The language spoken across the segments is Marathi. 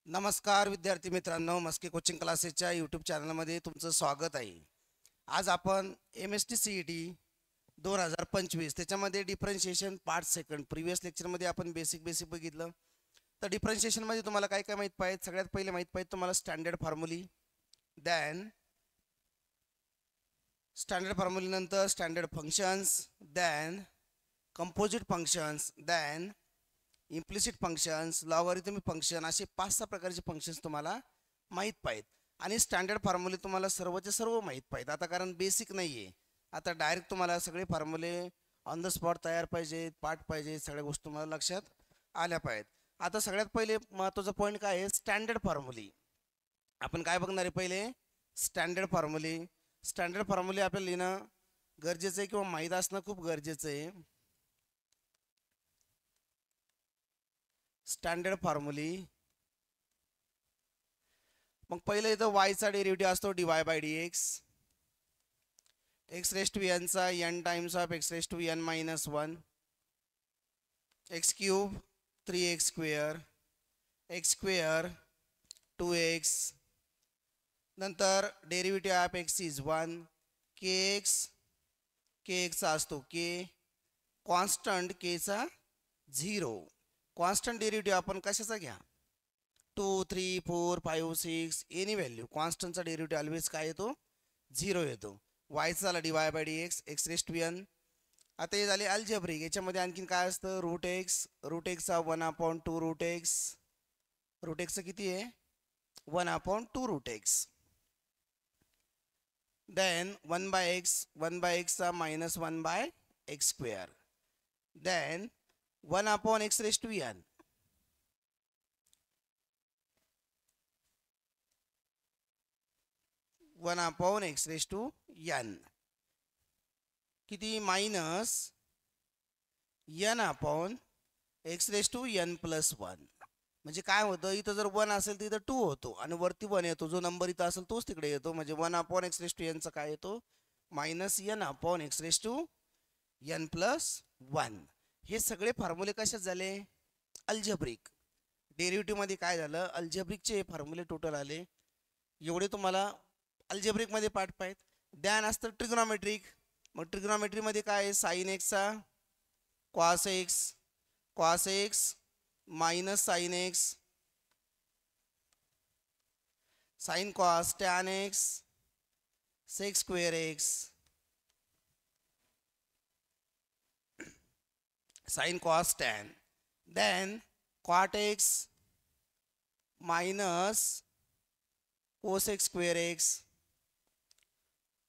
नमस्कार विद्यार्थी मित्रांनो, मस्के कोचिंग क्लासेसच्या यूट्यूब चॅनलमध्ये तुमचं स्वागत आहे. आज आपण MST CET 2025 त्याच्यामध्ये डिफरन्शिएशन पार्ट सेकंड प्रिव्हियस लेक्चरमध्ये आपण बेसिक बघितलं. तर डिफरन्शिएशनमध्ये तुम्हाला काय काय माहीत पाहिजे. सगळ्यात पहिले माहीत पाहिजे तुम्हाला स्टँडर्ड फॉर्म्युली, दॅन स्टँडर्ड फॉर्म्युली नंतर standard functions, than composite functions, than implicit functions, logarithmic function, असे 5-6 प्रकारचे फंक्शन्स तुम्हाला माहीत पाहिजेत. आणि स्टँडर्ड फॉर्म्युले तुम्हाला सर्वचे सर्व माहीत पाहिजेत. आता कारण बेसिक नाही आहे, आता डायरेक्ट तुम्हाला सगळे फॉर्म्युले ऑन द स्पॉट तयार पाहिजेत, पाठ पाहिजे, सगळ्या गोष्टी तुम्हाला लक्षात आल्या पाहिजेत. आता सगळ्यात पहिले महत्त्वाचा पॉईंट काय आहे, स्टँडर्ड फॉर्म्युले. आपण काय बघणार आहे, पहिले स्टँडर्ड फॉर्म्युले. स्टँडर्ड फॉर्म्युले आपल्याला लिहिणं गरजेचं आहे किंवा माहीत असणं खूप गरजेचं आहे. Standard formulae. मग पहिले इथं वायचा डेरिव्हेटिव्ह असतो dy/dx, x raise to n चा n times of x raise to n minus 1, x cube 3x square, x square 2x, नंतर derivative of x is 1, kx चा असतो k, कॉन्स्टंट k चा 0. कॉन्स्टंट डेरिव्हेटिव्ह आपण कशाचा घ्या, 2, 3, 4, 5, 6 एनी व्हॅल्यू. कॉन्स्टंटचा डेरिव्हेटिव्ह ऑलवेज काय येतो, 0 येतो. वायचा झाला dy/dx, x raise to n. आता हे झाले अल्जेब्रिक. याच्यामध्ये आणखीन काय असतं, रूट एक्सचा 1/2 रूट एक्सचं किती आहे, 1/2 रूट एक्स. देन 1/x चा minus 1/x square. Then 1/x raise to n. x raise to n किती, minus n/x raise to n plus 1. म्हणजे काय होतं, इथं जर 1 असेल तर इथं 2 होतो आणि वरती 1 येतो. जो नंबर इथं असेल तोच तिकडे येतो. म्हणजे 1/x रेज टू n चा काय येतो, minus n/x raise to n plus 1. हे सगळे फॉर्म्युले कशात झाले, अल्जेब्रिक. डेरिव्हेटिव्हमध्ये काय झालं, अल्जेब्रिकचे फॉर्म्युले टोटल आले एवढे. तुम्हाला अल्जेब्रिकमध्ये पाठ पाहिजेत. ध्यान असतं ट्रिग्नॉमेट्रिक. मग ट्रिग्नॉमेट्रीमध्ये काय आहे, साइन एक्सचा cos x minus sine x, sine cos tan x, sec square x, sine cos tan. Then cot x minus cosec square x,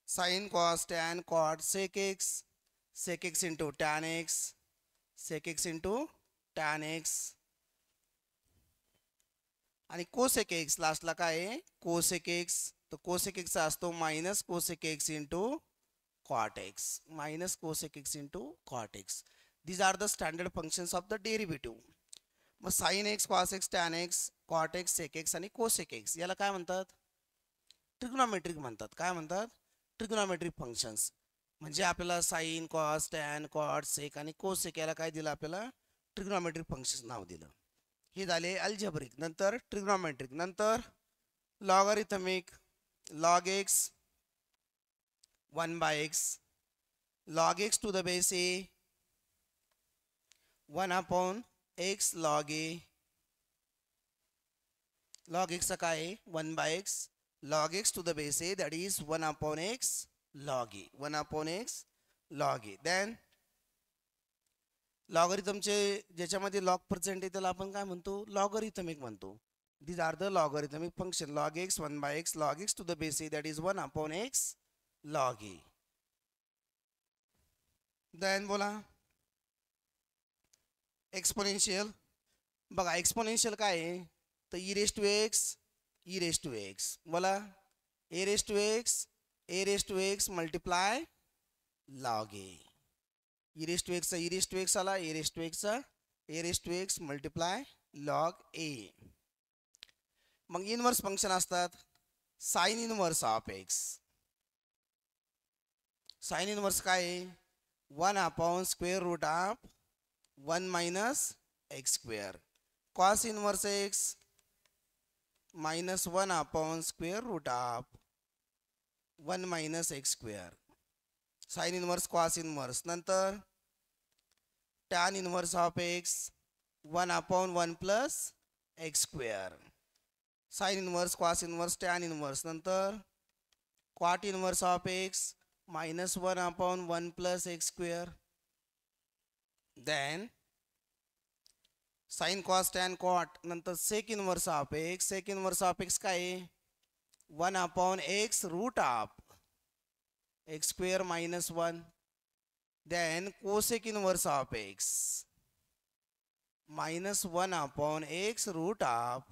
sine cos tan cot sec x into tan x, sec x into tan x. आणि कोसेक एक्स लास्टला काय आहे, कोसेक एक्स. तर कोसेक एक्सचा असतो minus cosec x into cot x, minus cosec x into cot x. These are the standard functions of the डेरिव्हेटिव्ह. मग sine x, cos x, tan x, cot x, sec x आणि कोसेक एक्स याला काय म्हणतात, ट्रिग्नॉमेट्रिक म्हणतात. काय म्हणतात, ट्रिग्नॉमेट्रिक फंक्शन्स. म्हणजे आपल्याला साइन, कॉस, टॅन, कॉट, सेक आणि कोसेक याला काय दिलं, आपल्याला ट्रिग्नॉमेट्रिक फंक्शन्स नाव दिलं. हे झाले अल्जेब्रिक. नंतर ट्रिग्नॉमेट्रिक. नंतर logarithmic. Log x 1/x, log x to the base a 1/x log a. Log एक्सचा काय आहे, 1/x log x to the base a, that is 1/x log a, 1/x log a. Then लॉगरिथमचे ज्याच्यामध्ये लॉग प्रेझेंट आहे त्याला आपण काय म्हणतो, लॉगरिथमिक म्हणतो. These are the logarithmic function. Log x 1/x log x to the base a, that is 1/x log a. Then बोला एक्सपोनेन्शियल. बघा एक्सपोनेन्शियल काय आहे, तर e रेज टू एक्स बोला, a raise to x multiply log a. e raise to x आला, a raise to x multiply log a. मग इनवर्स फंक्शन असतात, sine inverse of x. Sine inverse काय आहे, 1/√ऑफ 1 - x². Cos inverse x minus 1 upon square root of 1 minus x square. Sin inverse cos inverse. नंतर tan inverse of x 1 upon 1 plus x square. Sin inverse cos inverse tan inverse. नंतर cot inverse of x minus 1 upon 1 plus x square. Then sin cos tan cot. नंतर sec inverse of x. Sec inverse of x काय आहे 1 upon x root of x square minus 1. Then cosec inverse of x minus 1 upon x root of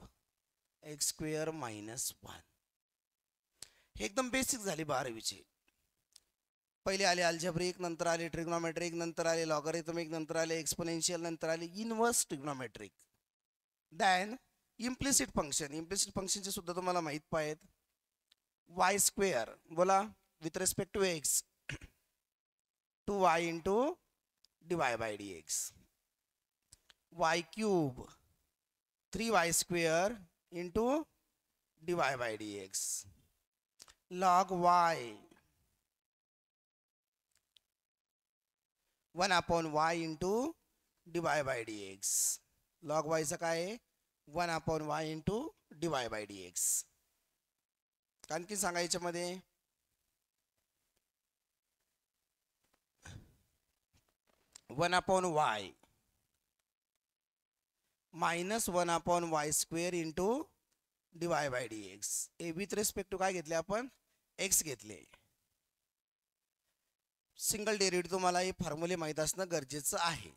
x square minus 1. हे एकदम बेसिक झाली 12वीची. पहिले आले अल्जेब्रिक, नंतर आले ट्रिग्नोमेट्रिक, नंतर आले लॉगरिथमिक, नंतर आले एक्सपोनेन्शियल, नंतर आले inverse trigonometric. Then implicit function. Implicit फंक्शनचे सुद्धा तुम्हाला माहित पाहिजेत. y स्क्वेअर बोला with respect to x 2y into dy by dx. y cube 3y square into dy by dx. log y 1 upon y into dy by dx. log y चं काय आहे 1 upon y into dy by dx. आणखी सांगायच्या मध्ये 1 upon y minus 1 upon y square into dy by dx. हे विथ रिस्पेक्ट टू काय घेतले आपण x घेतले. सिंगल डेरिव्हेटिव्ह तुम्हाला हे फॉर्म्युले माहीत असणं गरजेचं आहे.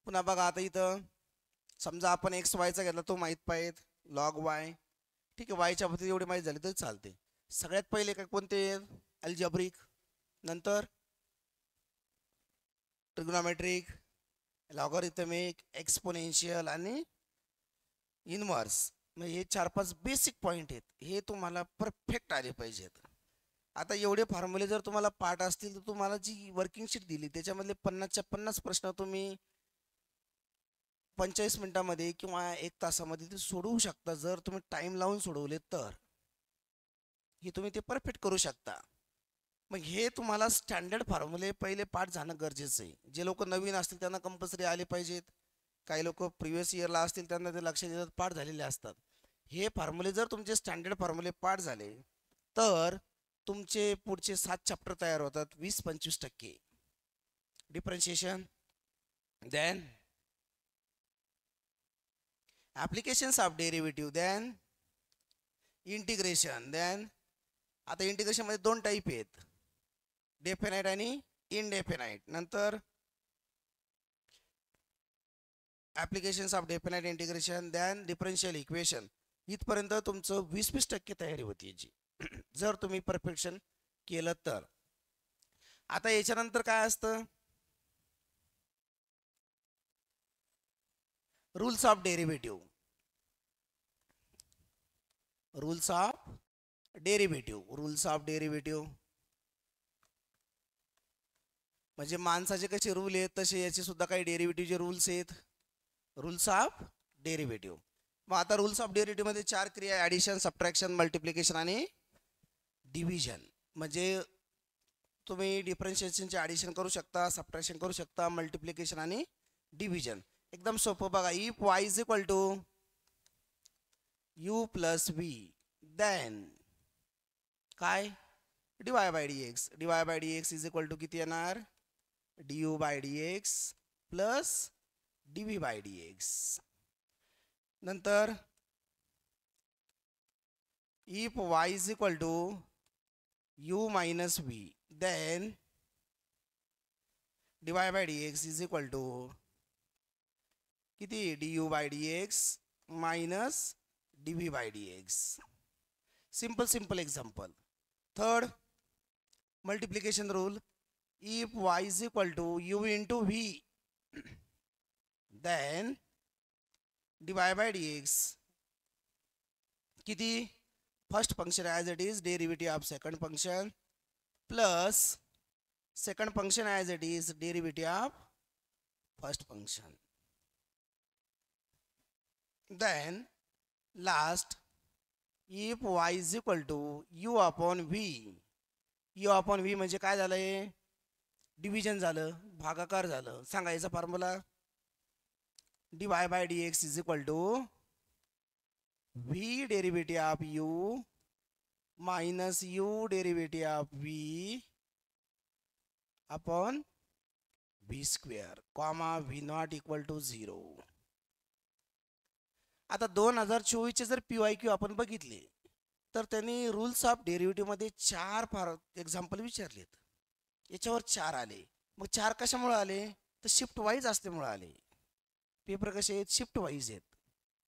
पुन्हा बघा आता इथं समजा आपण एक्स वायचा घेतला तो माहीत पाहिजे लॉग वाय. ठीक आहे वायच्या बाबतीत एवढे माहीत झाले तरी चालते. सगळ्यात पहिले काय कोणते अल्जेब्रिक, नंतर ट्रिग्नोमेट्रिक, लॉगरिथमिक, एक्सपोनेन्शियल आणि इनवर्स. म्हणजे हे 4-5 बेसिक पॉईंट आहेत. हे तुम्हाला परफेक्ट आले पाहिजेत. आता एवढे फॉर्म्युले जर तुम्हाला पाठ असतील तर तुम्हाला जी वर्किंग शीट दिली त्याच्यामधले 50च्या 50 प्रश्न तुम्ही 45 मिनिटामध्ये किंवा 1 तासामध्ये ते सोडवू शकता. जर तुम्ही टाइम लावून सोडवले तर हे तुम्ही ते परफेक्ट करू शकता. मग हे तुम्हाला स्टँडर्ड फॉर्म्युले पहिले पाठ जाणं गरजेचं आहे. जे लोक नवीन असतील त्यांना कंपल्सरी आले पाहिजेत. काही लोक प्रिव्हियस इयरला असतील त्यांना ते लक्षात येतात पाठ झालेले असतात. हे फॉर्म्युले जर तुमचे स्टँडर्ड फॉर्म्युले पाठ झाले तर तुमचे पुढचे 7 चॅप्टर तयार होतात 20-25%. Differentiation, then applications of derivative, then integration. Then आता इंटिग्रेशनमध्ये 2 टाईप आहेत, डेफिनाइट आणि इनडेफिनाइट. नंतर applications of definite integration, then differential equation. इथपर्यंत तुमचं 20-20% तयारी होती याची जर तुम्ही परफेक्शन केलं तर. आता याच्यानंतर काय असतं rules of derivative. Rules of derivative. Rules of derivative म्हणजे माणसाचे कसे रूल आहेत तसे याचे सुद्धा काही डेरिव्हेटिव्हचे रूल्स आहेत. Rules of derivative. मग आता रूल्स ऑफ डेरिव्हेटिव्ह मध्ये 4 क्रिया, ॲडिशन, सबट्रॅक्शन, मल्टिप्लिकेशन आणि डिव्हिजन. म्हणजे तुम्ही डिफरन्शिएशनचे ॲडिशन करू शकता, सबट्रॅक्शन करू शकता, मल्टिप्लिकेशन आणि डिव्हिजन. एकदम सोपं बघा. If y is equal to u plus v then काय dy by dx. dy by dx is equal to किती येणार du by dx plus dv by dx. नंतर if y is equal to u minus v then dy by dx is equal to किती du by dx minus dv by dx. Simple example. Third multiplication rule. If y is equal to u into v then dy by dx किती first function as it is derivative of second function plus second function as it is derivative of first function. Then last if y is equal to u upon v. U upon v म्हणजे काय झालंय? डिव्हिजन झालं, भागाकार झालं. सांगायचा formula dy by dx is equal to v derivative of u minus u derivative of v upon v square comma v not equal to 0. आता 2024चे जर PYQ आपण बघितले तर त्यांनी रूल्स ऑफ डेरिव्हेटिव्हमध्ये 4 एक्झाम्पल विचारलेत. याच्यावर 4 आले. मग 4 कशामुळे आले? तर शिफ्ट वाईज असल्यामुळे आले. पेपर कसे आहेत? शिफ्ट वाईज आहेत,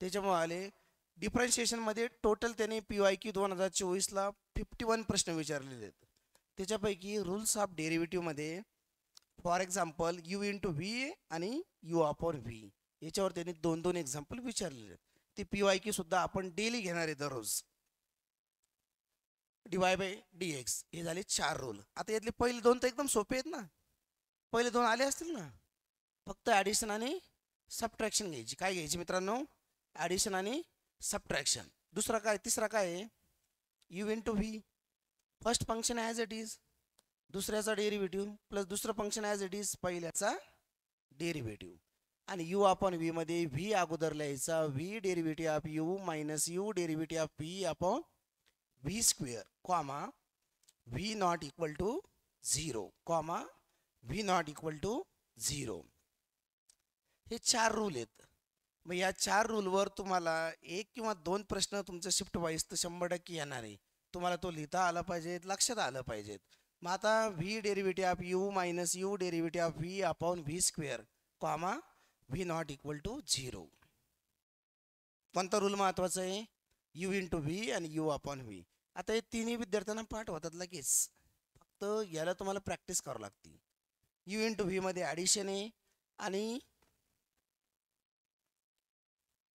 त्याच्यामुळे आले. डिफरन्शिएशनमध्ये टोटल त्याने PYQ 2024ला 51 प्रश्न विचारलेले आहेत. त्याच्यापैकी रूल्स ऑफ डेरिव्हेटिव्हमध्ये for example u into v आणि यू अपॉन व्ही याच्यावर त्यांनी 2-2 एक्झाम्पल विचारलेले आहेत. ते PYQ सुद्धा आपण डेली घेणार आहे दररोज. dy बाय dx हे झाले 4 रूल. आता यातले पहिले 2 तर एकदम सोपे आहेत ना. पहिले 2 आले असतील ना. फक्त ॲडिशन आणि सबट्रॅक्शन घ्यायची. काय घ्यायची मित्रांनो? ॲडिशन आणि सबट्रॅक्शन. दुसरा काय? तिसरा काय आहे? U into v. First function as it is, दुसऱ्याचा डेरिव्हेटिव्ह प्लस दुसरं फंक्शन ॲज इट इज पहिल्याचा डेरिव्हेटिव्ह. आणि यू अपॉन व्ही मध्ये व्ही अगोदर लिहायचा, v derivative of u minus u derivative of v upon v square comma v not equal to 0 comma v not equal to 0. हे 4 रूल आहेत. मग या 4 रूलवर तुम्हाला 1 किंवा 2 प्रश्न तुमचं शिफ्ट वाईज तर 100% येणार आहे. तुम्हाला तो लिहिता आला पाहिजे, लक्षात आलं पाहिजेत. मग आता v derivative of u minus u derivative of v upon v square comma v not equal to 0. कोणता रूल महत्वाचा आहे? यू इंटू व्ही आणि यू अपॉन व्ही. आता हे तिन्ही विद्यार्थ्यांना पाठ होतात लगेच, फक्त याला तुम्हाला प्रॅक्टिस करावं लागते. यू इंटू व्ही मध्ये ॲडिशन आहे आणि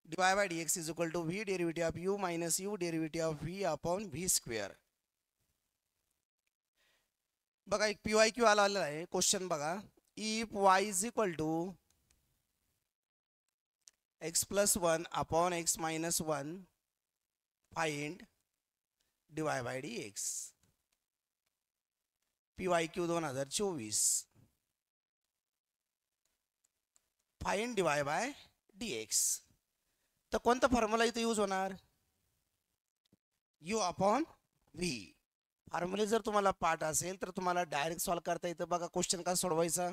dy by dx is equal to v derivative of u minus u derivative of v upon v square. बघा एक PYQ आलेला आहे क्वेश्चन बघा. If y is equal to x plus 1 upon x minus 1 find dy by dx. PYQ 2024 find dy by dx. तर कोणता फॉर्म्युला इथे यूज होणार? You upon V. फॉर्म्युले जर तुम्हाला पाठ असेल तर तुम्हाला डायरेक्ट सॉल्व करता येतं. बघा क्वेश्चन कसा सोडवायचा.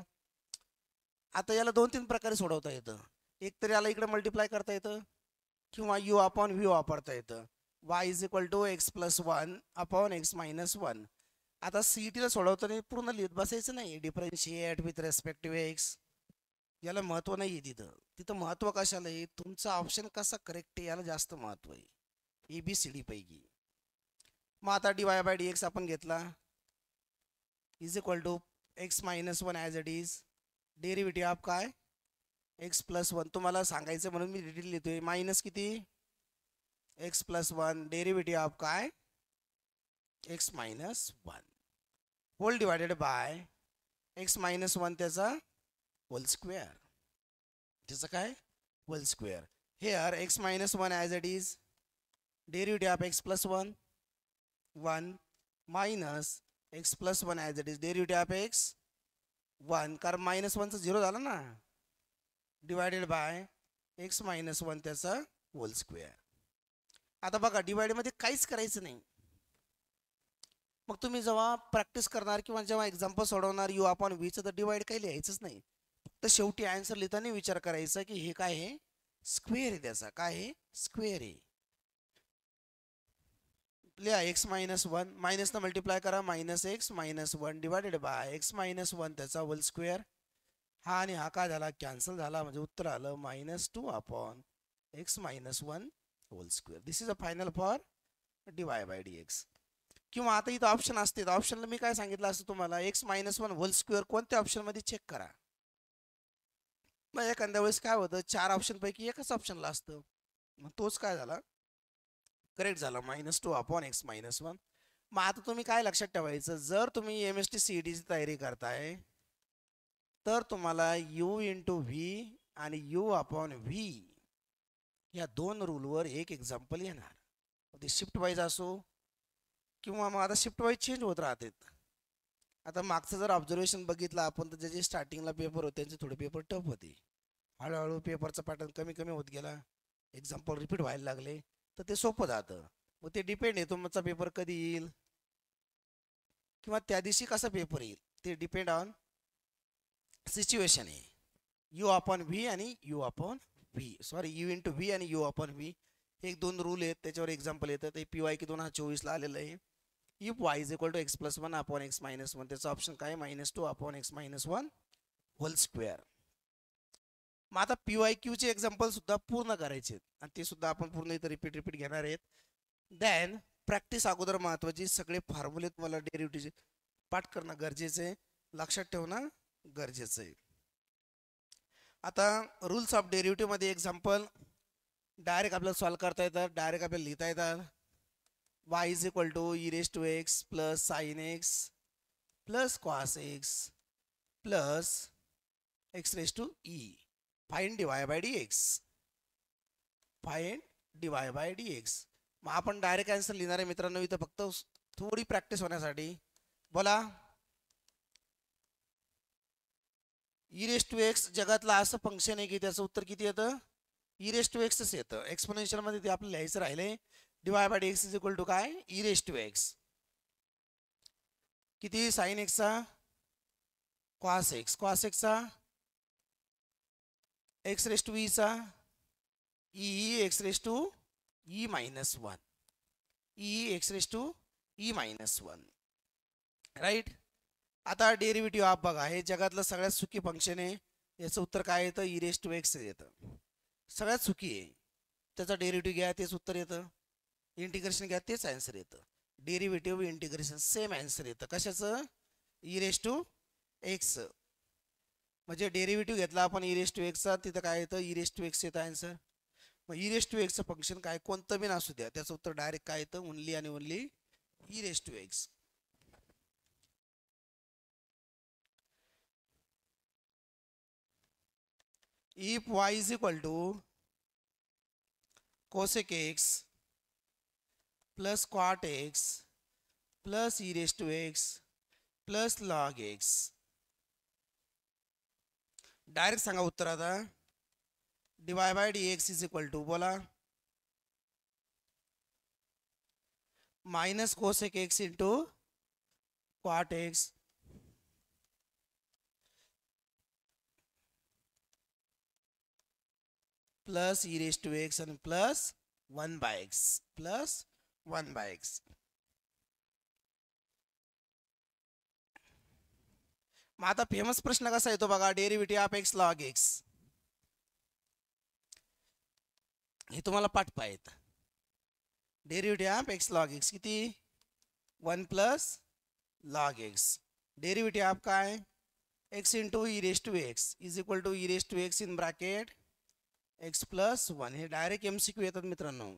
आता याला 2-3 प्रकारे सोडवता येतं. एक तर याला इकडे मल्टिप्लाय करता येतं किंवा यू अपॉन व्ही वापरता येतं. Y is equal to x plus 1 upon x minus 1. आता CETला सोडवताना पूर्ण लिहित बसायचं नाही. डिफरन्शिएट विथ रेस्पेक्टिव्ह एक्स याला महत्त्व नाही आहे तिथं. तिथं महत्त्व कशाला आहे? तुमचा ऑप्शन कसा करेक्ट आहे याला जास्त महत्त्व आहे ABCD पैकी. मग आता dy बाय dx आपण घेतला is equal to x minus 1 as it is derivative of काय? X plus 1. तुम्हाला सांगायचं म्हणून मी डिटेल लिहितोय. मायनस किती? एक्स प्लस 1 डेरिव्हेटिव्ह ऑफ काय? X minus 1 whole divided by x minus 1 त्याचा होल स्क्वेअर. त्याचं काय? Whole square. Here x minus 1 as it is derivative of x plus 1 1 minus x plus 1 as it is derivative of x 1 कारण मायनस 1चं 0 झालं ना डिवायडेड बाय एक्स मायनस 1 त्याचा होल स्क्वेअर. आता बघा डिवाइडमध्ये काहीच करायचं नाही. मग तुम्ही जेव्हा प्रॅक्टिस करणार किंवा जेव्हा एक्झाम्पल सोडवणार यू अपॉन व्हीचं तर डिवाइड काही लिहायचंच नाही. फक्त शेवटी आन्सर लिहिताना विचार करायचा की हे काय आहे? स्क्वेअर आहे. त्याचा काय आहे? स्क्वेअर आहे. लिहा एक्स मायनस 1 मायनसनं मल्टिप्लाय करा minus x minus 1 divided by x minus 1 त्याचा होल स्क्वेअर. हा आणि हा काय झाला? कॅन्सल झाला म्हणजे उत्तर आलं -2 upon x minus 1 whole square. This is a final for dy by dx. किंवा आता इथं ऑप्शन असते तर ऑप्शनला मी काय सांगितलं असतं तुम्हाला एक्स मायनस 1 होल स्क्वेअर कोणत्या ऑप्शनमध्ये चेक करा. मग एखाद्या वेळेस काय होतं 4 ऑप्शनपैकी एकच ऑप्शनला असतं. मग तोच काय झाला? करेक्ट झाला -2 अपॉन एक्स मायनस 1. मग आता तुम्ही काय लक्षात ठेवायचं जर तुम्ही MST CETची तयारी करताय तर तुम्हाला यू इंटू व्ही आणि यू अपॉन व्ही या 2 रूलवर एक एक्झाम्पल येणार. ते शिफ्ट वाईज असो किंवा मग आता शिफ्ट वाईज चेंज होत राहतात. आता मागचं जर ऑब्झर्वेशन बघितलं आपण तर जे स्टार्टिंगला पेपर होते त्यांचे थोडे पेपर टफ होते. हळूहळू पेपरचा पॅटर्न कमी कमी होत गेला, एक्झाम्पल रिपीट व्हायला लागले तर ते सोपं जातं. मग ते डिपेंड आहे तुमचा पेपर कधी येईल किंवा त्या दिवशी कसा पेपर येईल ते डिपेंड ऑन सिच्युएशन आहे. यू अपॉन व्ही आणि u upon V, sorry you into v आणि यू अपॉन व्ही, हे एक दोन रूल आहेत त्याच्यावर एक्झाम्पल येतं. ते PY की 2024ला आलेलं आहे. If y is equal to x plus 1 upon x minus 1, त्याचा ऑप्शन काय -2 upon x minus 1 whole square. मग आता PYQ चे एक्झाम्पल सुद्धा पूर्ण करायचे आणि ते सुद्धा आपण पूर्ण इथं रिपीट घेणार आहेत. देन प्रॅक्टिस अगोदर महत्वाची, सगळे फॉर्म्युले तुम्हाला डेरिव्हेटिव्हचे पाठ करणं गरजेचं आहे, लक्षात ठेवणं गरजेचं आहे. आता रूल्स ऑफ डेरिव्हेटिव्ह मध्ये एक्झाम्पल डायरेक्ट आपल्याला सॉल्व करता येतात, डायरेक्ट आपल्याला लिहिता येतात. y is equal to e raise to x plus sine x plus cos x plus x raise to e, find d y by d x, find d y by d x. मग आपण डायरेक्ट आन्सर लिहिणार आहे मित्रांनो, इथं फक्त थोडी प्रॅक्टिस होण्यासाठी. बोला, ई रेस टू एक्स जगातलं असं फंक्शन आहे की त्याचं उत्तर किती येतं, ई रेस टू एक्सच येतं. एक्सपोनेन्शियल मध्ये ते आपल्याला लिहायचं राहिले. D y by d x is equal to काय, ई रेस टू एक्स, किती साइन एक्सचा कॉस एक्स, कॉस एक्सचा एक्स रेस टू ईचा e x raise to e minus 1, e x raise to e minus 1, right. आता डेरिव्हेटिव्ह ऑफ बघा, हे जगातलं सगळ्यात सुखी फंक्शन आहे. याचं उत्तर काय येतं, ई रेस टू एक्स येतं. सगळ्यात सुखी आहे, त्याचा डेरिव्हेटिव्ह घ्या तेच उत्तर येतं, इंटिग्रेशन घ्या तेच आन्सर येतं. डेरिव्हेटिव्ह इंटिग्रेशन सेम आन्सर येतं. कशाचं, ई रेस टू एक्स. म्हणजे डेरिव्हेटिव्ह घेतला आपण ई रेस टू एक्सचा, तिथं काय येतं, ई रेस टू एक्स येतं आन्सर. मग ई रेस टू एक्सचं फंक्शन काय कोणतं बी असू द्या, त्याचं उत्तर डायरेक्ट काय येतं, ओनली आणि only e raise to x. If y is equal to cosec x plus cot x plus e raised to x plus log x, direct सांगा उत्तर. आता dy by d x is equal to, बोला, minus cosec x into cot x plus e raise to x आणि plus 1 by x, plus 1 by x. मग आता फेमस प्रश्न कसा येतो बघा, derivative of x log x, हे तुम्हाला पाठ पाहिजे. Derivative of x log x किती, 1 plus log x, derivative of काय, x into e raise to x is equal to e raise to x in bracket x plus 1. हे डायरेक्ट MCQ येतात मित्रांनो.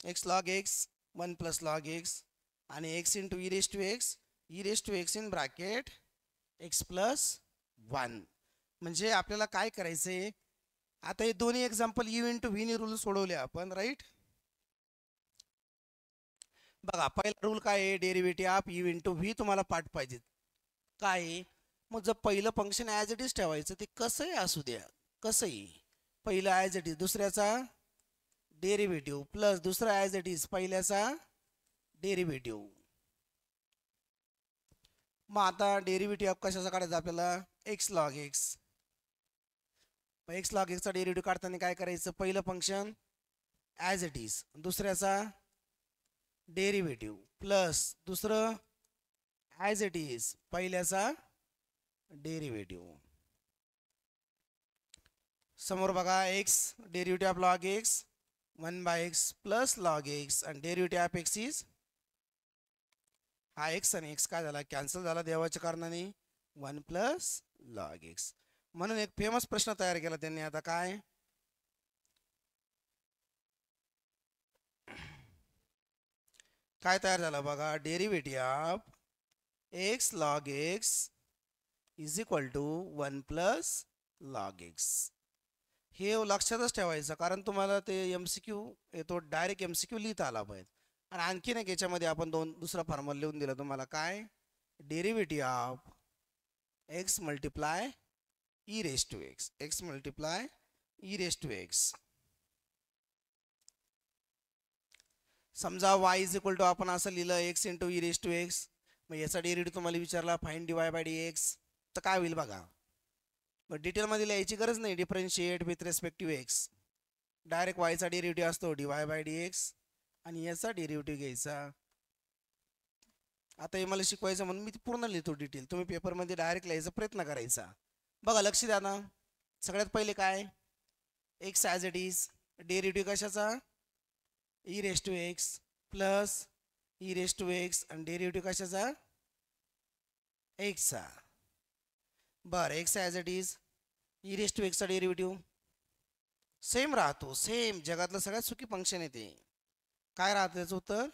X log x 1 plus log x आणि x into e raise to x in bracket x plus 1. म्हणजे आपल्याला काय करायचं आहे, आता हे दोन्ही example u into v rule सोडवले आपण, राईट. बघा पहिला रूल काय आहे, derivative of u into v तुम्हाला पाठ पाहिजे काय. मग जर पहिलं फंक्शन ॲज इट इज ठेवायचं, ते कसंही असू द्या, कसंही. पहिलं ॲज इट इज दुसऱ्याचा डेरिव्हेटिव्ह प्लस दुसरा ॲज इट इज पहिल्याचा डेरिव्हेटिव्ह. मग आता डेरिव्हेटिव्ह ऑफ कशाचा काढायचा आपल्याला, एक्स लॉग एक्स. मग एक्स लॉग एक्सचा डेरिव्हेटिव्ह काढताना काय करायचं, पहिलं फंक्शन ॲज इट इज, दुसऱ्याचा डेरिव्हेटिव्ह प्लस दुसरं ॲज इट इज पहिल्याचा डेरिव्हेटिव्ह. समोर बघा, x derivative of log x 1 by x plus log x आणि डेरिव्हेटिव्ह ऑफ एक्स इज, हा एक्स आणि एक्स काय झाला, कॅन्सल झाला देवाच्या कारणाने, 1 प्लस लॉग एक्स. म्हणून एक फेमस प्रश्न तयार केला त्यांनी. आता काय, काय तयार झालं बघा, derivative of x log x is equal to 1 plus log x. हे लक्षातच ठेवायचं, कारण तुम्हाला ते MCQ येतो, डायरेक्ट MCQ लिहिता आला पाहिजे. आणि आणखीन एक याच्यामध्ये आपण दुसरा फॉर्म्युला लिहून दिला तुम्हाला, काय? Derivative of x multiply e raise to x, x multiply e raise to x. समजा y इज इक्वल टू आपण असं लिहिलं x into e raise to x. मग याचा डेरिव्हेटिव्ह तुम्हाला विचारला फाइंड dy बाय dx, तर काय होईल बघा. मग डिटेलमध्ये लिहायची गरज नाही, differentiate with respective x. Direct वायचा डेरिव्हेटिव्ह असतो dy बाय dx आणि याचा डेरिव्हेटिव्ह घ्यायचा. आता हे मला शिकवायचं म्हणून मी पूर्ण लिहितो डिटेल, तुम्ही पेपरमध्ये डायरेक्ट लिहायचा प्रयत्न करायचा. बघा लक्ष द्या ना. सगळ्यात पहिले काय, x as it is, derivative कशाचा? E raise to x plus e raise to x, आणि डेरिव्हेटिव्ह कशाचा? एक्सचा. बरं, x as it is, e raise to एक्सचा डेरिव्हेटिव्ह सेम राहतो, सेम जगातलं सगळ्यात सुखी फंक्शन आहे ते. काय राहतं त्याचं उत्तर?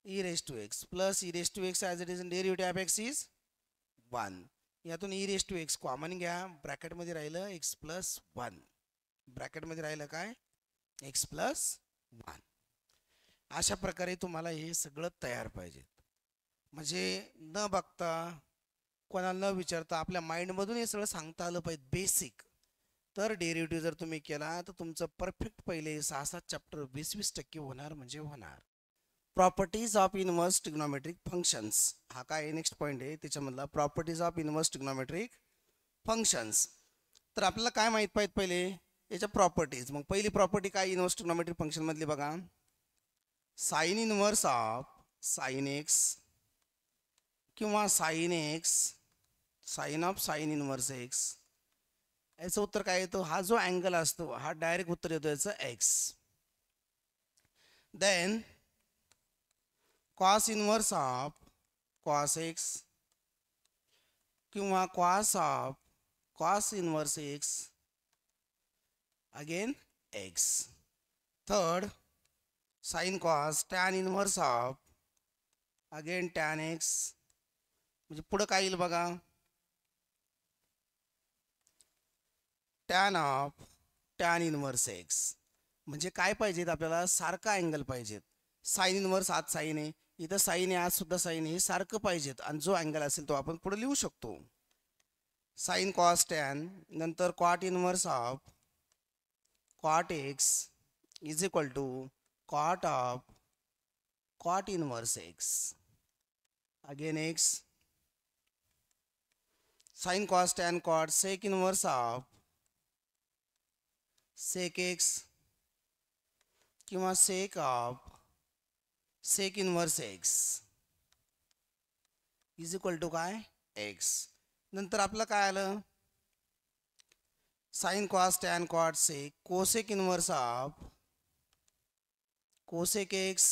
E raise to x plus e raise to x as it is, derivative of x is 1. यातून e raise to x common घ्या, ब्रॅकेटमध्ये राहिलं एक्स प्लस 1, ब्रॅकेटमध्ये राहिलं काय? X plus 1. अशा प्रकारे तुम्हाला हे सगळं तयार पाहिजे, म्हणजे न बघता, कोणाला न विचारता आपल्या माइंडमधून हे सगळं सांगता आलं पाहिजे बेसिक. तर डेरिव्हेटिव्ह जर तुम्ही केला तर तुमचं परफेक्ट पहिले 6-7 चॅप्टर 20% होणार म्हणजे होणार. Properties of inverse trigonometric functions, हा काय नेक्स्ट पॉईंट आहे त्याच्यामधला, properties of inverse trigonometric functions. तर आपल्याला काय माहीत पाहिजे पहिले याच्या प्रॉपर्टीज. मग पहिली प्रॉपर्टी काय इनवर्स ट्रिग्नोमेट्रिक फंक्शनमधली बघा, sine inverse of sine x किंवा sine x sine of sine inverse x. याचं उत्तर काय येतो? हा जो अँगल असतो हा डायरेक्ट उत्तर येतो याचं x. Then cos inverse of cos x किंवा cos of cos inverse x, again x. Third sine cos tan inverse of again tan x. म्हणजे पुढं काय येईल बघा, tan of tan inverse x. म्हणजे काय पाहिजेत आपल्याला? सारखा अँगल पाहिजेत. साइन इनवर्स आज साइन आहे, इथं साइन आहे, आज सुद्धा साइन आहे, सारखं पाहिजेत. आणि जो अँगल असेल तो आपण पुढे लिहू शकतो. साइन कॉस टॅन, नंतर cot inverse of cot x is equal to cot of cot inverse x, again x. Sine cos tan cot sec inverse of sec x किंवा sec of sec inverse x is equal to काय? एक्स. नंतर आपलं काय आलं? Sine cos tan cot sec cosec inverse of cosec x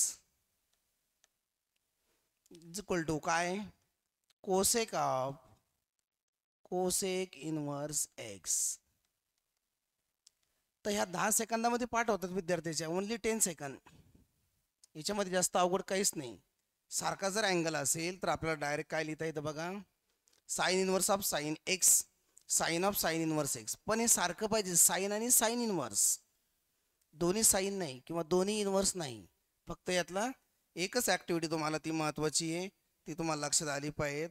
is equal to काय? Cosec of cosec inverse x. तर ह्या 10 सेकंदामध्ये पाठ होतात विद्यार्थ्याच्या, ओनली 10 सेकंद. याच्यामध्ये जास्त अवघड काहीच नाही. सारखा जर अँगल असेल तर आपल्याला डायरेक्ट काय लिहिता येतं बघा, sine inverse of sine x sine of sine inverse x. पण हे सारखं पाहिजे, साइन आणि साइन इनवर्स, दोन्ही साइन नाही किंवा दोन्ही इनवर्स नाही. फक्त यातला एकच ॲक्टिव्हिटी तुम्हाला ती महत्त्वाची आहे, ती तुम्हाला लक्षात आली पाहिजे.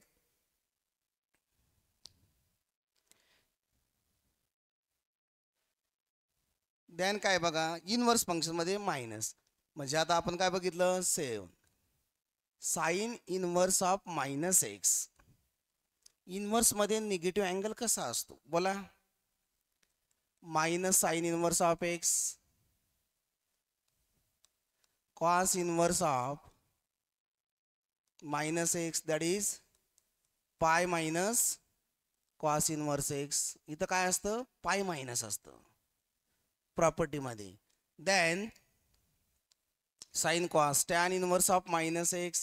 देन काय बघा, इनवर्स फंक्शनमध्ये मायनस. म्हणजे आता आपण काय बघितलं, sine inverse of minus x. इनवर्समध्ये निगेटिव्ह अँगल कसा असतो बोला? Minus sine inverse of x cos inverse of minus x, that is pi minus cos inverse x. इथं काय असतं? पाय मायनस असतं प्रॉपर्टीमध्ये. Then sine cos tan inverse of minus x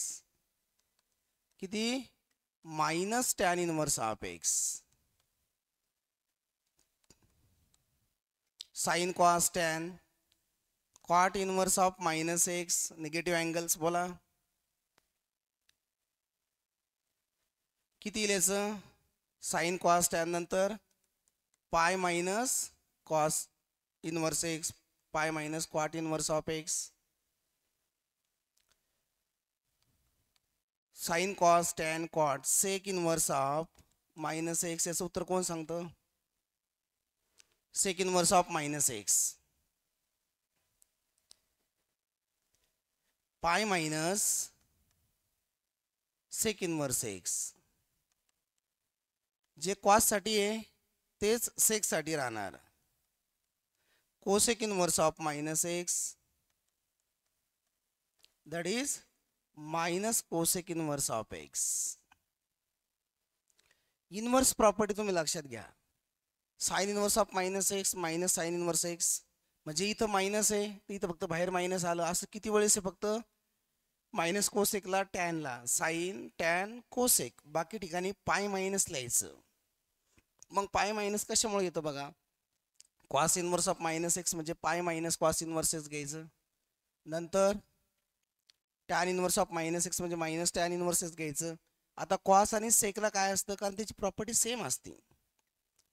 किती? Minus tan inverse of x. Sine cos tan cot inverse of minus x, negative angles बोला किती लिहायचं? साइन कॉस टॅन नंतर पाय minus cos inverse x, pi minus cot inverse of x, sine cos tan cot sec inverse of minus x. याचं उत्तर कोण सांगतं? Sec inverse of minus x. Pi minus sec inverse x. जे कॉस साठी आहे तेच सेक साठी राहणार. Cosec inverse of minus x that is minus cosec inverse of x. Inverse property तुम्ही लक्षात घ्या. Sine inverse of minus x minus sine inverse x, म्हणजे इथं मायनस आहे तर इथं फक्त बाहेर मायनस आलं. असं किती वेळेस आहे? फक्त मायनस कोसेकला टॅनला साइन टॅन कोसेक, बाकी ठिकाणी पाय मायनस लिहायचं. मग पाय मायनस कशामुळे येतं बघा. Cos inverse of minus x म्हणजे pi minus cos inverse x घ्यायचं. नंतर tan inverse of minus x म्हणजे मायनस टॅन इनवर्स एक्स घ्यायचं. आता कॉस आणि सेकला काय असतं? कारण त्याची प्रॉपर्टी सेम असते.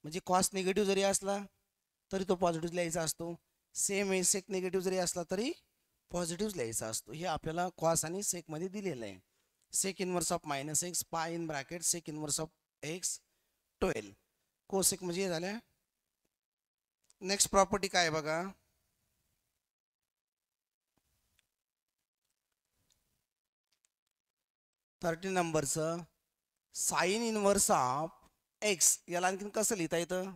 म्हणजे कॉस निगेटिव्ह जरी असला तरी तो पॉझिटिव्ह लिहायचा असतो. सेम आहे सेक निगेटिव्ह जरी असला तरी पॉझिटिव्ह लिहायचा असतो. हे आपल्याला कॉस आणि सेकमध्ये दिलेलं आहे. Sec inverse of minus x pi in bracket sec inverse of x 12 cosec म्हणजे हे झालं. नेक्स्ट प्रॉपर्टी काय बघा. थर्टी नंबरचं साइन इनवर्स ऑफ एक्स. याला आणखीन कसं लिहिता येतं?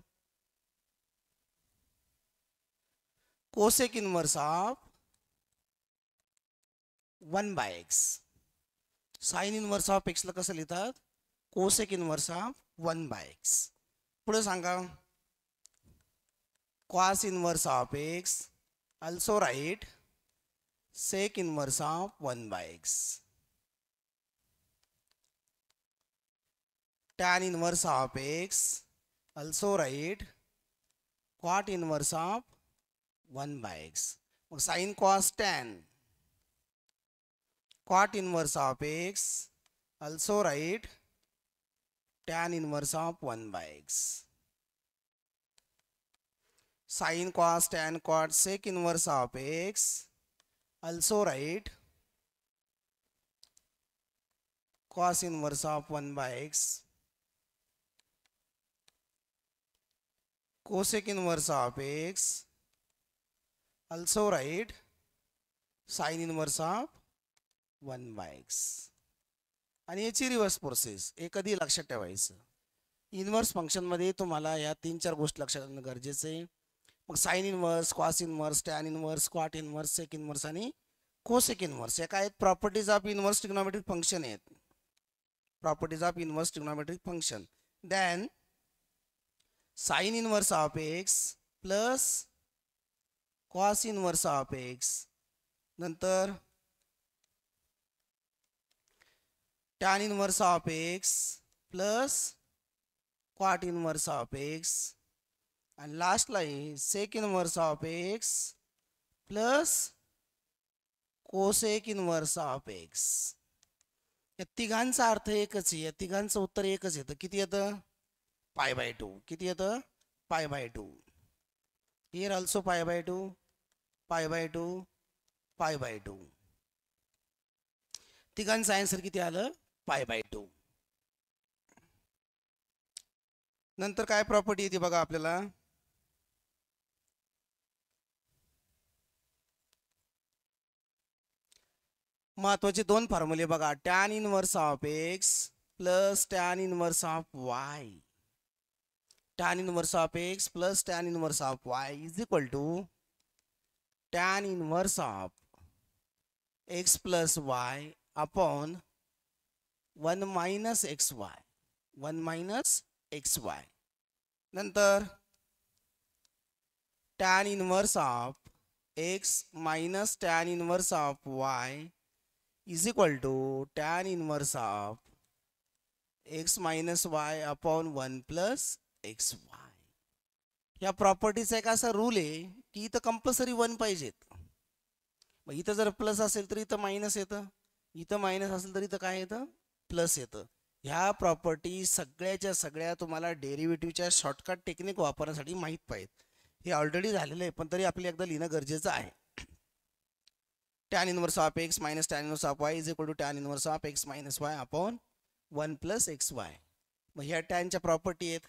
Cosec inverse of 1/x. Sine inverse of एक्सला कसं लिहितात? Cosec inverse of 1/x. पुढे सांगा. Cos inverse of x also write sec inverse of 1/x. Tan inverse of x also write cot inverse of 1/x. Sin cos tan cot inverse of x also write tan inverse of 1/x. Sin cos tan cot sec inverse of x also write cos inverse of 1/x. Cosec inverse of x also write sin inverse of 1/x. आणि याची रिव्हर्स प्रोसेस हे कधी लक्षात ठेवायचं. इनवर्स फंक्शनमध्ये तुम्हाला या 3-4 गोष्टी लक्षात असणं गरजेचं आहे. मग sine inverse, cos inverse, tan inverse, cot inverse, sec inverse आणि कोसेक इनवर्स या काय आहेत? Properties of inverse trigonometric function आहेत. Properties of inverse trigonometric function. Then sine inverse of x plus cos inverse of x, नंतर tan inverse of x plus cot inverse of x, आणि लास्टला आहे sec inverse of x plus cosec inverse of x. या तिघांचा अर्थ एकच आहे. या तिघांचं उत्तर एकच येतं. किती येतं? π/2. किती येतं? π/2. Here also π/2, π/2, π/2. तिघांचा आन्सर किती आलं? π/2. नंतर काय प्रॉपर्टी येते बघा आपल्याला. महत्वाचे 2 फॉर्म्युले बघा. Tan inverse of x plus tan inverse of y. Tan inverse of x plus tan inverse of y is equal to tan inverse of x plus y upon 1 minus x y. 1 minus x y. नंतर tan inverse of x minus tan inverse of y is equal to tan inverse of x minus y upon 1 plus xy. या प्रॉपर्टीचा एक असा रूल आहे की इथं कंपल्सरी 1 पाहिजेत. मग इथं जर प्लस असेल तर इथं मायनस येतं, इथं मायनस असेल तर इथं काय येतं? प्लस येतं. ह्या प्रॉपर्टी सगळ्याच्या सगळ्या तुम्हाला डेरिव्हेटिव्हच्या शॉर्टकट टेक्निक वापरण्यासाठी माहीत पाहिजेत. हे ऑलरेडी झालेलं आहे, पण तरी आपल्याला एकदा लिहिणं गरजेचं आहे. tan inverse of x minus tan inverse of y is equal to tan inverse of x minus y upon 1 plus XY. मग ह्या टॅनच्या प्रॉपर्टी आहेत.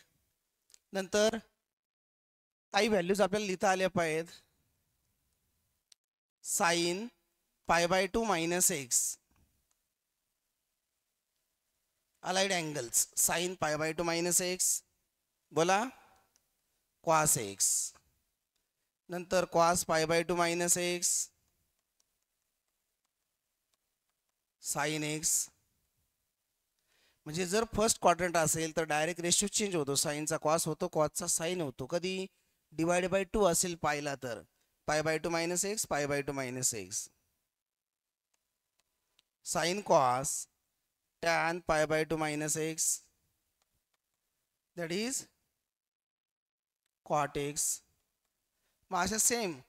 नंतर काही व्हॅल्यूज आपल्याला लिहिता आल्या पाहिजेत. Sine π/2 minus x allied angles sine π/2 minus x बोला cos x, नंतर cos π/2 minus x sine x. म्हणजे जर फर्स्ट क्वाड्रंट असेल तर डायरेक्ट रेशियो चेंज होतो. साइनचा कॉस होतो, कॉसचा साइन होतो. कधी डिवाइड बाय 2 असेल पाहिला तर π/2 minus x π/2 minus x sine cos tan π/2 minus x that is cot x. मग अशा सेम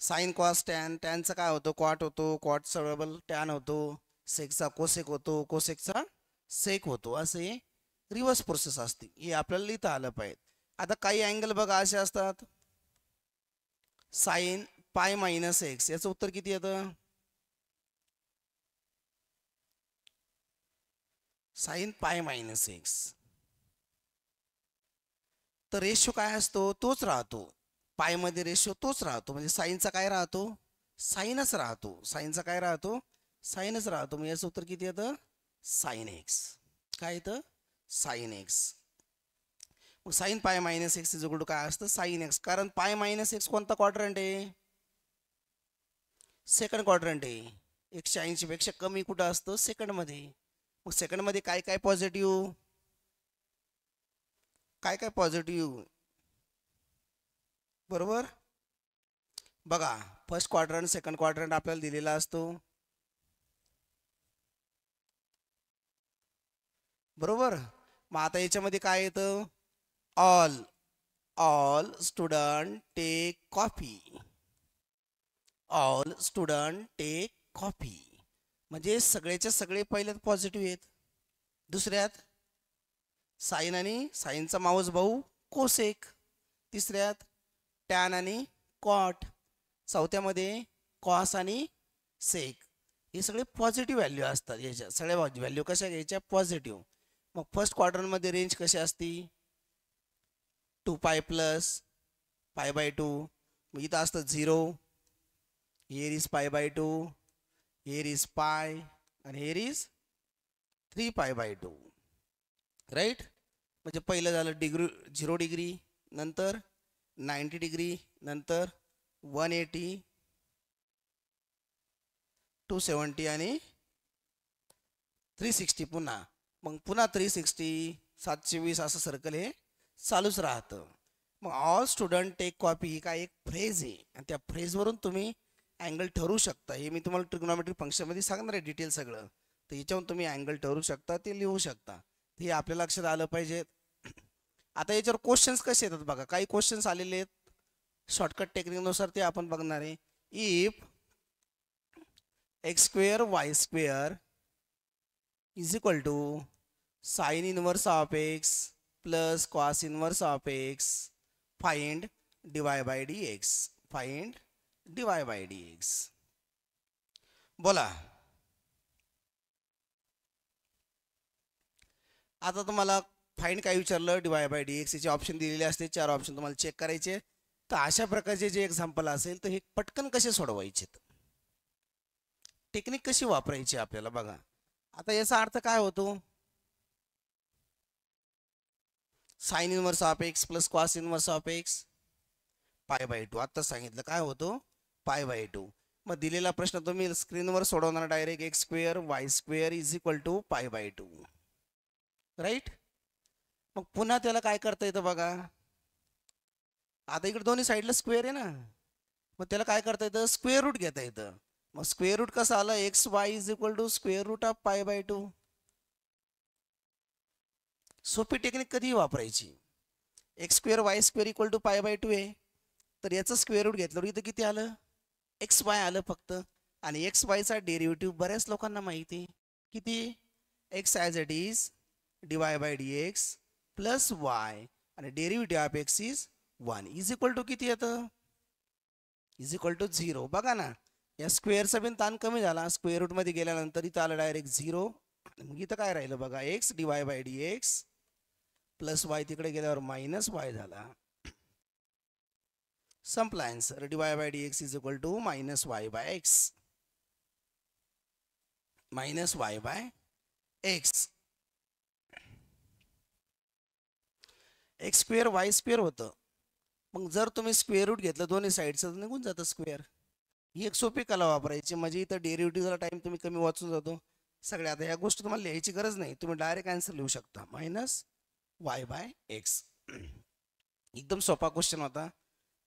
साइन कॉस टॅन, टॅनचा काय होतो कॉट होतो, कॉटचा डबल टॅन होतो, सेकचा कोसेक होतो, कोसेकचा सेक होतो. असे रिव्हर्स प्रोसेस असते. हे आपल्याला लिहिता आलं पाहिजे. आता काही अँगल बघा असे असतात. साइन पाय मायनस एक्स याचं उत्तर किती येतं? Sign pi minus x. तर रेशो काय असतो तोच राहतो. पायमध्ये रेशो तोच राहतो. म्हणजे साइनचा काय राहतो साइनच राहतो. साइनचा काय राहतो साइनच राहतो. मग याचं उत्तर किती येतं साइन एक्स. काय येतं साइन एक्स. मग sine pi minus x is equal to काय असतं साइन एक्स. कारण पाय मायनस एक्स कोणता क्वाड्रंट आहे सेकंड क्वाड्रंट आहे. 180 पेक्षा कमी कुठं असतं सेकंडमध्ये. मग सेकंडमध्ये काय काय पॉझिटिव्ह काय काय पॉझिटिव्ह बरोबर. बघा फर्स्ट क्वाड्रंट सेकंड क्वाड्रंट आपल्याला दिलेला असतो बरोबर. मग आता याच्यामध्ये काय येतं all student take coffee. All student take coffee म्हणजे सगळेच्या सगळे पहिल्यात पॉझिटिव्ह आहेत. दुसऱ्यात साइन आणि साइनचा माऊस भाऊ कोसेक. तिसऱ्यात टॅन आणि कॉट. चौथ्यामध्ये कॉस आणि सेक. हे सगळे पॉझिटिव्ह व्हॅल्यू असतात. याच्या सगळ्या व्हॅल्यू कशा घ्यायच्या पॉझिटिव्ह. मग फर्स्ट क्वाड्रंटमध्ये रेंज कशी असती 2π प्लस π/2. मग इथं असतं 0. here is π/2, here is π and here is 3π/2 right. म्हणजे पहिलं झालं 0 डिग्री, नंतर 90 डिग्री, नंतर 180, 270 आणि 360 पुन्हा. मग पुन्हा 360 720 असं सर्कल हे चालूच राहतं. मग ऑल स्टुडंट टेक कॉपी ही काय एक फ्रेज आहे आणि त्या फ्रेजवरून तुम्ही अँगल ठरवू शकता. हे मी तुम्हाला ट्रिग्नोमेट्रिक फंक्शनमध्ये सांगणार आहे डिटेल सगळं. तर याच्यावरून तुम्ही अँगल ठरवू शकता ते लिहू शकता. हे आपल्या लक्षात आलं पाहिजे. आता याच्यावर क्वेश्चन्स कसे येतात बघा. काही क्वेश्चन्स आलेले आहेत शॉर्टकट टेक्निकनुसार ते आपण बघणार आहे. If x² y² is equal to sine inverse of x plus cos inverse of x find d y by dx. Find d y by dx. बोला आता तुम्हाला फाइंड काय विचारलं डिवाय बाय dx चे ऑप्शन दिलेले असते. 4 ऑप्शन तुम्हाला चेक करायचे. तर अशा प्रकारचे जे एक्झाम्पल असेल तर हे पटकन कसे सोडवायचे टेक्निक कशी वापरायची आपल्याला बघा. आता याचा अर्थ काय होतो sign inverse of x plus cos inverse of x π/2. आता सांगितलं काय होतो π/2. मग दिलेला प्रश्न तुम्ही स्क्रीनवर सोडवणार direct x² y² is equal to π/2 right. मग पुन्हा त्याला काय करता येतं बघा. आता इकडे दोन्ही साईडला स्क्वेअर आहे ना. मग त्याला काय करता येतं स्क्वेअर रूट घेता येतं. मग स्क्वेअर रूट कसं आलं xy is equal to square root of π/2. सोपी टेक्निक कधी वापरायची. x² y² इक्वल टू π/2 आहे. तर याचं स्क्वेअर रूट घेतलं इथं किती आलं xy आलं फक्त. आणि xy चा डेरिव्हेटिव्ह बऱ्याच लोकांना माहिती आहे किती x as it is d y by dx plus y आणि derivative of x is 1 is equal to किती येतं इज इक्वल टू 0. बघा ना या स्क्वेअरचा पण ताण कमी झाला. स्क्वेअर रूटमध्ये गेल्यानंतर इथं आलं डायरेक्ट 0. मग इथं काय राहिलं बघा x d y by d x plus y तिकडे गेल्यावर मायनस वाय झाला. संपला answer. D y by d x is equal to minus y by x. Minus y by x. X square y square होतं. मग जर तुम्ही स्क्वेअर रूट घेतलं दोन्ही साईडचं तर निघून जातं स्क्वेअर. ही एक सोपी कला वापरायची म्हणजे इथं डेरिव्हेटिव्हचा टाइम तुम्ही कमी वाचून जातो. सगळ्या आता ह्या गोष्टी तुम्हाला लिहायची गरज नाही. तुम्ही डायरेक्ट आन्सर लिहू शकता मायनस वाय बाय एक्स. एकदम सोपा क्वेश्चन होता.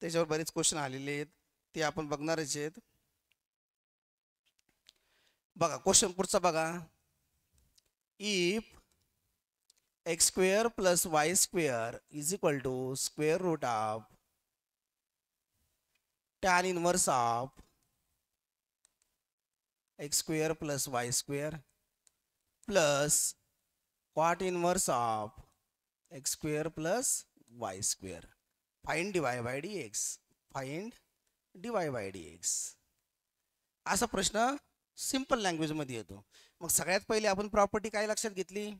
त्याच्यावर बरेच क्वेश्चन आलेले आहेत ते आपण बघणारच आहेत. बघा क्वेश्चन पुढचा बघा. If x square plus y square is equal to square root of tan inverse of x square plus y square plus cot inverse of x square plus y square. Find d y by d x. Find d y by d x. असा प्रश्न सिंपल लँग्वेजमध्ये येतो. मग सगळ्यात पहिले आपण प्रॉपर्टी काय लक्षात घेतली.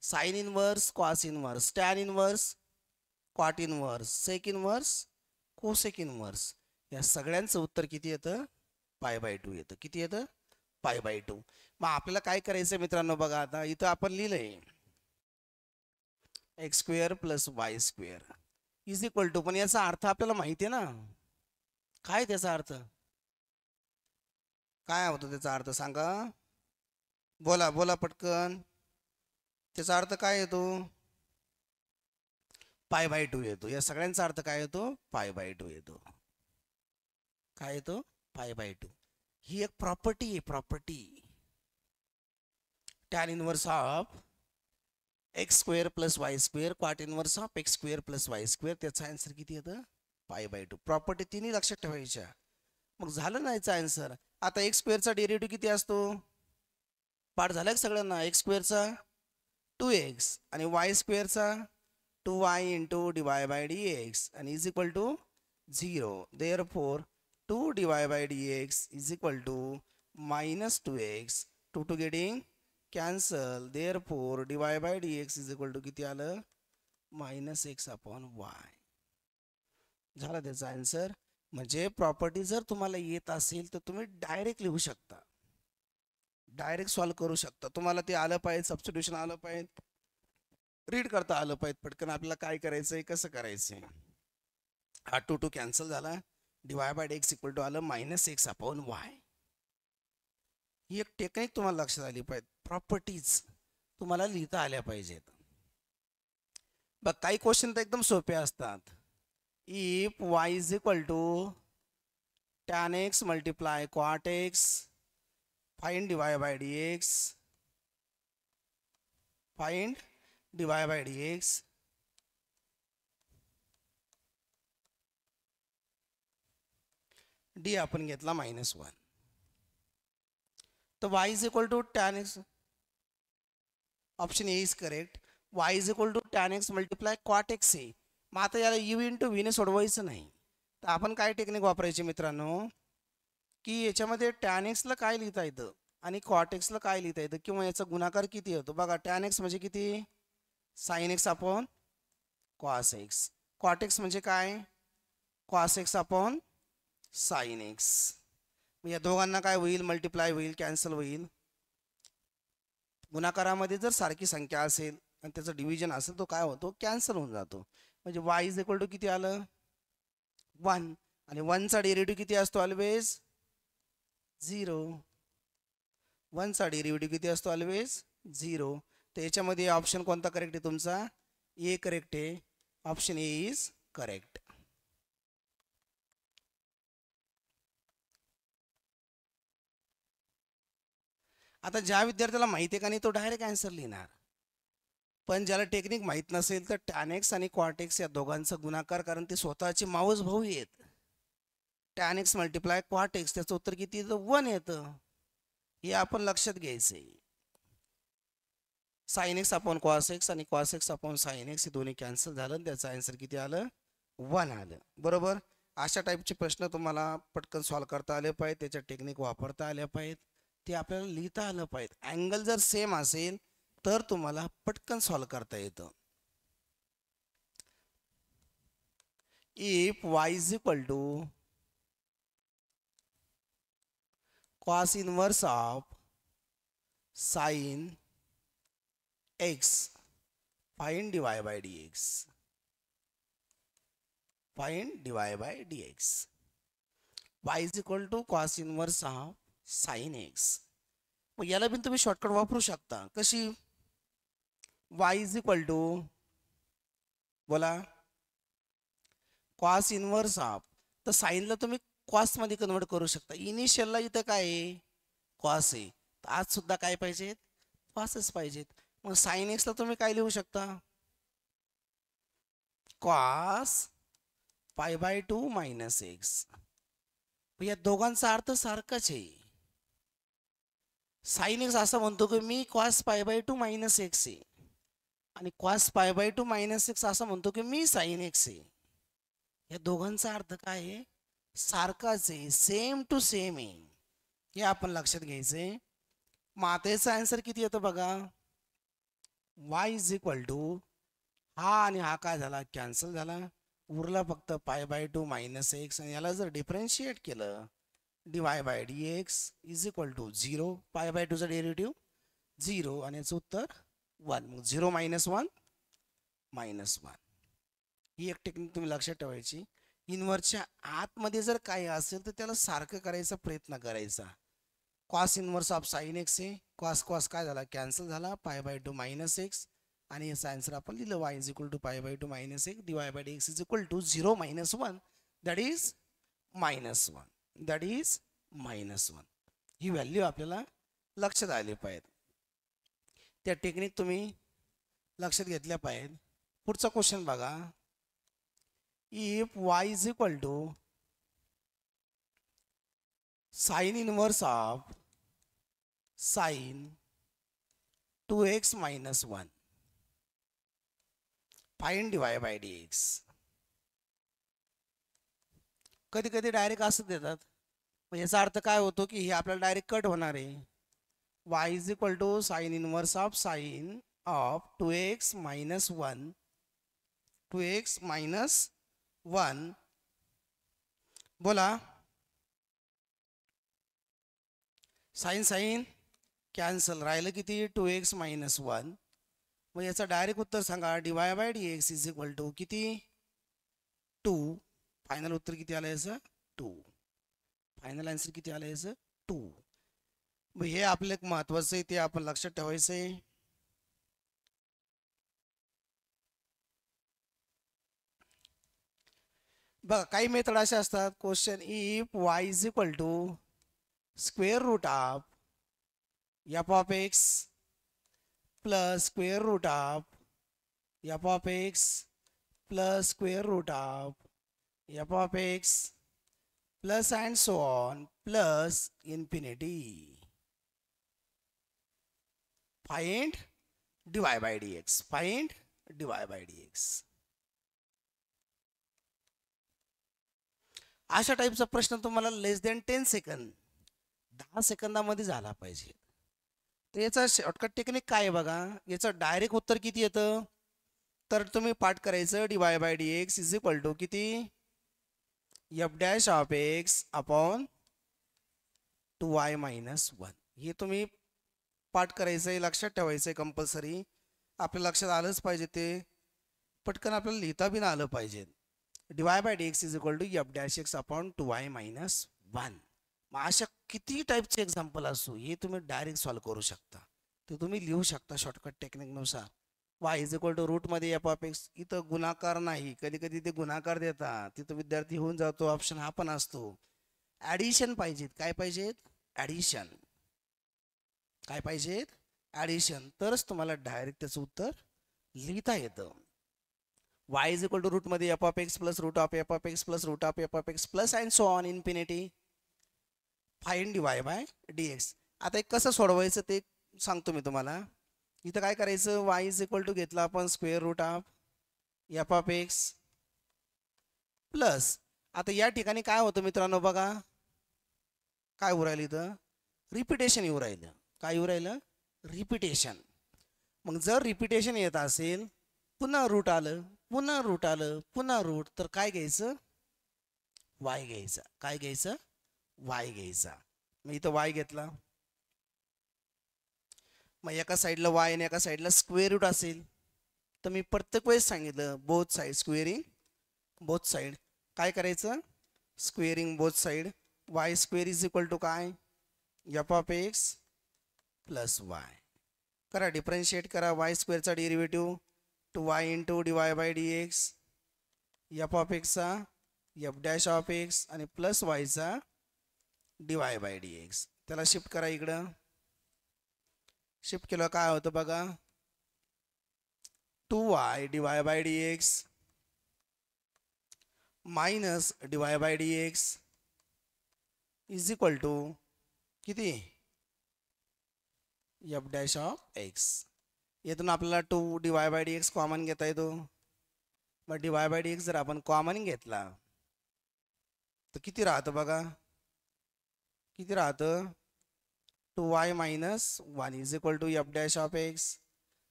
Sine inverse cos inverse tan inverse cot inverse sec inverse cosec inverse. या सगळ्यांचं उत्तर किती येतं पाय बाय 2 येतं. किती येतं पाय बाय 2. मग आपल्याला काय करायचं मित्रांनो बघा आता इथं आपण लिहिलंय x square plus y square is equal to. पण याचा अर्थ आपल्याला माहिती आहे ना. काय त्याचा अर्थ काय होतो त्याचा अर्थ सांगा. बोला बोला पटकन. त्याचा अर्थ काय येतो पाय बाय 2 येतो. या सगळ्यांचा अर्थ काय येतो पाय बाय 2 येतो. काय येतो पाय बाय 2. ही एक प्रॉपर्टी आहे. Property tan inverse of x square plus y square cot inverse of x square plus y square. त्याचा आन्सर किती येतं पाय बाय 2. प्रॉपर्टी तिन्ही लक्षात ठेवायच्या. मग झालं ना याचा आन्सर. आता एक्स स्क्वेअरचा डेरिव्हेटिव्ह किती असतो पाठ झाला का सगळ्यांना. एक्स स्क्वेअरचा 2x आणि वाय स्क्वेअरचा 2y into dy by d x आणि is equal to 0. Therefore 2 dy by d x is equal to minus 2x. 2 getting cancel. Therefore dy by d x is equal to किती आलं मायनस एक्स अपॉन वाय. झाला त्याचा आन्सर. म्हणजे प्रॉपर्टी जर तुम्हाला येत असेल तर तुम्ही डायरेक्ट लिहू शकता. डायरेक्ट सॉल्व करू शकता. तुम्हाला ते आलं पाहिजे सबस्टिट्यूशन आलं पाहिजे रीड करता आलं पाहिजे पटकन आपल्याला काय करायचंय कसं करायचंय. हा 2 कॅन्सल झाला. D y by x equal to आलं मायनस एक्स अपॉन वाय. ही एक टेक्निक तुम्हाला लक्षात आली पाहिजे. प्रॉपर्टीज तुम्हाला लिहिता आल्या पाहिजेत. बघ काही क्वेश्चन तर एकदम सोपे असतात. If y is equal to tan x multiply cot x find d y by d x. Find d y by d x. D आपण घेतला -1. तर y is equal to tan x. Option A is correct. y is equal to tan x multiply cot x आहे. मग आता याला u इंटू व्हीने सोडवायचं नाही. तर आपण काय टेक्निक वापरायची मित्रांनो की याच्यामध्ये टॅन एक्सला काय लिहिता येतं आणि कॉट एक्सला काय लिहिता येतं किंवा याचा गुणाकार किती होतो. बघा टॅन एक्स म्हणजे किती sine x upon cos x. Cot x म्हणजे काय cos x upon sine x. या दोघांना काय होईल मल्टिप्लाय होईल कॅन्सल होईल. गुणाकारामध्ये जर सारखी संख्या असेल आणि त्याचं डिव्हिजन असेल तो काय होतो कॅन्सल होऊन जातो. म्हणजे y इज इक्वल टू किती आलं 1 आणि 1चा डेरिव्हेटिव्ह किती असतो ऑलवेज 0. 1चा डेरिव्हेटिव्ह किती असतो ऑलवेज 0. तर याच्यामध्ये ऑप्शन कोणता करेक्ट आहे तुमचा ए करेक्ट आहे. Option A is correct. आता ज्या विद्यार्थ्याला माहिती आहे का नाही तो डायरेक्ट आन्सर लिहिणार. पण ज्याला टेक्निक माहीत नसेल तर टॅन एक्स आणि कॉट एक्स या दोघांचा गुणाकार कारण ते स्वतःचे मावस भाऊ आहेत. Tan x multiply cot x त्याचं उत्तर किती येतं 1 येतं. हे आपण लक्षात घ्यायचं आहे. Sine x upon cos x आणि cos x upon sine x हे दोन्ही कॅन्सल झालं. त्याचं आन्सर किती आलं 1 आलं. बरोबर. अशा टाईपचे प्रश्न तुम्हाला पटकन सॉल्व करता आले पाहिजेत, त्याच्या टेक्निक वापरता आल्या पाहिजेत, ते आपल्याला लिहिता आलं पाहिजे. अँगल जर सेम असेल तर तुम्हाला पटकन सॉल्व करता येतं. If y is equal to cos inverse of sine x, find dy by dx, find dy by dx. y is equal to cos inverse of sine x. मग याला पण तुम्ही शॉर्टकट वापरू शकता. कशी? y इज इक्वल टू, बोला, कॉस इनवर्स ऑफ, तर साईनला तुम्ही कॉस मध्ये कन्वर्ट करू शकता. इनिशियलला इथं काय आहे? कॉस आहे. तर आज सुद्धा काय पाहिजेत? कॉसच पाहिजेत. मग साइन एक्सला तुम्ही काय लिहू शकता? Cos pi by 2 minus x. या दोघांचा अर्थ सारखाच आहे. साइन एक्स असं म्हणतो की मी cos pi by 2 minus x आहे, आणि cos pi by 2 minus x असं म्हणतो की मी साइन एक्स आहे. या दोघांचा अर्थ काय आहे? सारखाच आहे, सेम टू सेम आहे. हे आपण लक्षात घ्यायचंय. मग आता याचा आन्सर किती येतं बघा. y इज इक्वल टू, हा आणि हा काय झाला? कॅन्सल झाला. उरला फक्त पाय बाय 2 मायनस एक्स, आणि याला जर डिफरन्शिएट केलं, dy by dx is equal to 0. Pi bye 2चा derivative 0, आणि याचं उत्तर 1. मग 0 मायनस 1 मायनस 1. ही एक टेक्निक तुम्ही लक्षात ठेवायची. इनवर्सच्या आतमध्ये जर काही असेल तर त्याला सारखं करायचा प्रयत्न करायचा. Cos inverse of sine x आहे. कॉस कॉस काय झाला? कॅन्सल झाला. पाय बाय 2 मायनस एक्स, आणि याचा आन्सर आपण लिहिलं y is equal to pi by 2 minus x, dy by dx is equal to 0 minus 1, that is minus 1. That is minus 1. ही व्हॅल्यू आपल्याला लक्षात आली पाहिजे. त्या टेक्निक तुम्ही लक्षात घेतल्या पाहिजेत. पुढचा क्वेश्चन बघा. If y is equal to sine inverse of sine 2x minus 1, find dy by dx. कधी कधी डायरेक्ट असं देतात. मग याचा अर्थ काय होतो की हे आपल्याला डायरेक्ट कट होणार आहे. y is equal to sine inverse of sine of 2x minus 1, 2x minus 1. बोला. साइन साइन कॅन्सल, राहिलं किती? 2x minus 1. मग याचं डायरेक्ट उत्तर सांगा. dy by dx is equal to किती? 2. फायनल उत्तर किती आलं याचं? 2. फायनल आन्सर किती आलं याचं? 2. मग हे आपलं एक महत्वाचं आहे, ते आपण लक्षात ठेवायचं आहे. बघा, काही मेथड अशा असतात. Question, if y is equal to square root of f of x plus square root of f of x plus square root of f of x plus and so on plus infinity. Find dy by dx, find dy by dx. अशा टाईपचा प्रश्न तुम्हाला लेस दॅन 10 सेकंद, 10 सेकंदामध्ये झाला पाहिजे. तर याचा शॉर्टकट टेक्निक काय आहे बघा. याचं डायरेक्ट उत्तर किती येतं? तर तुम्ही पाठ करायचं. dy by dx is equal to किती? f dash of x upon 2y minus 1. हे तुम्ही पाठ करायचं आहे, लक्षात ठेवायचं आहे कंपल्सरी. आपल्या लक्षात आलंच पाहिजे, ते पटकन आपल्याला लिहिता बी आलं पाहिजे. dy by dx is equal to f dash x upon 2y minus 1. मग अशा किती टाईपचे एक्झाम्पल असो, हे तुम्ही डायरेक्ट सॉल्व करू शकता. ते तुम्ही लिहू शकता शॉर्टकट टेक्निकनुसार. y इज इक्वल टू रूटमध्ये f ऑफ x. इथं गुणाकार नाही, कधी कधी ते गुणाकार देतात, तिथं विद्यार्थी होऊन जातो. ऑप्शन हा पण असतो. ॲडिशन पाहिजेत. काय पाहिजेत? ॲडिशन. काय पाहिजेत? ॲडिशन. तरच तुम्हाला डायरेक्ट त्याचं उत्तर लिहिता येतं. y इज इक्वल टू रूटमध्ये f of x plus root of f of x plus root of f of x plus and so on infinity. Find dy by dx. आता एक कसं सोडवायचं ते सांगतो मी तुम्हाला. इथं काय करायचं? y इज इक्वल टू घेतला आपण square root of f of x plus आता या ठिकाणी काय होतं मित्रांनो बघा, काय येऊ राहिलं इथं, रिपिटेशन येऊ राहिलं. काय येऊ राहिलं, रिपिटेशन. मग जर रिपिटेशन येत असेल, पुन्हा रूट आलं, पुन्हा रूट आलं, पुन्हा रूट, तर काय घ्यायचं, वाय घ्यायचा. काय घ्यायचं, वाय घ्यायचा. मग इथं वाय घेतला, मग एका साईडला वाय आणि एका साईडला स्क्वेअर रूट असेल, तर मी प्रत्येक वेळेस सांगितलं both side squaring both side. काय करायचं, squaring both side. Y square is equal to काय, f of x plus y. करा डिफरन्शिएट करा, वाय स्क्वेअरचा derivative two y into d y by d x, f of एक्सचा एफ डॅश ऑफ एक्स आणि प्लस वायचा d y by d x. त्याला शिफ्ट करा इकडं. शिफ्ट केलं काय होतं बघा, 2y d y by d x minus D y by d x is equal to किती, एफ डॅश ऑफ एक्स. यातून आपल्याला 2 d y by d x common घेता येतो. मग d y by d x जर आपण कॉमन घेतला तर किती राहतं बघा, किती राहतं, 2y minus 1 is equal to f dash of x.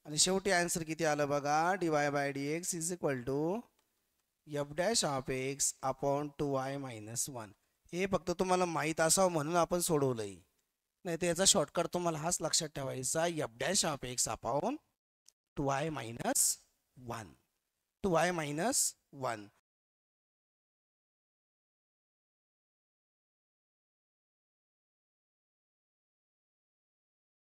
आणि शेवटी आन्सर किती आलं बघा, d y by d x is equal to f dash of x upon 2y minus 1. हे फक्त तुम्हाला माहीत असावं म्हणून आपण सोडवलंय, नाही तर याचा शॉर्टकट तुम्हाला हाच लक्षात ठेवायचा, F dash of x upon 2y minus 1, 2y minus 1.